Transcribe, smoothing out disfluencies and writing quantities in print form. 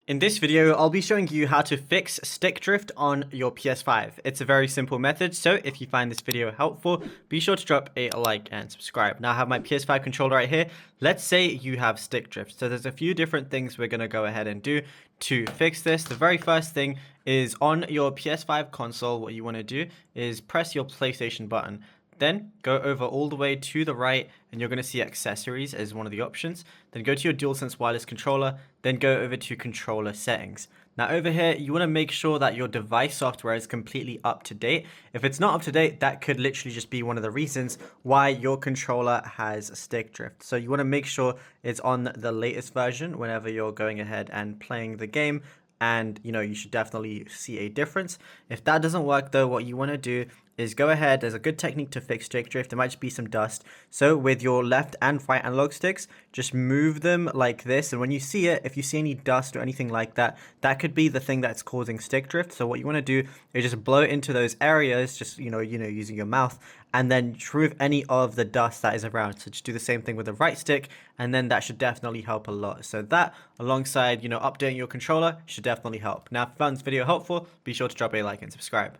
In this video, I'll be showing you how to fix stick drift on your PS5. It's a very simple method, so if you find this video helpful, be sure to drop a like and subscribe. Now I have my PS5 controller right here. Let's say you have stick drift. So there's a few different things we're going to go ahead and do to fix this. The very first thing is on your PS5 console, what you want to do is press your PlayStation button. Then go over all the way to the right and you're going to see accessories as one of the options. Then go to your DualSense wireless controller, then go over to controller settings. Now over here, you want to make sure that your device software is completely up to date. If it's not up to date, that could literally just be one of the reasons why your controller has stick drift. So you want to make sure it's on the latest version whenever you're going ahead and playing the game. And you should definitely see a difference. If that doesn't work though, what you want to do is go ahead. There's a good technique to fix stick drift. There might just be some dust. So with your left and right analog sticks, just move them like this. And when you see it, if you see any dust or anything like that, that could be the thing that's causing stick drift. So what you want to do is just blow it into those areas, just using your mouth, and then remove any of the dust that is around. So just do the same thing with the right stick, and then that should definitely help a lot. So that, alongside updating your controller, should definitely help. Now, if you found this video helpful, be sure to drop a like and subscribe.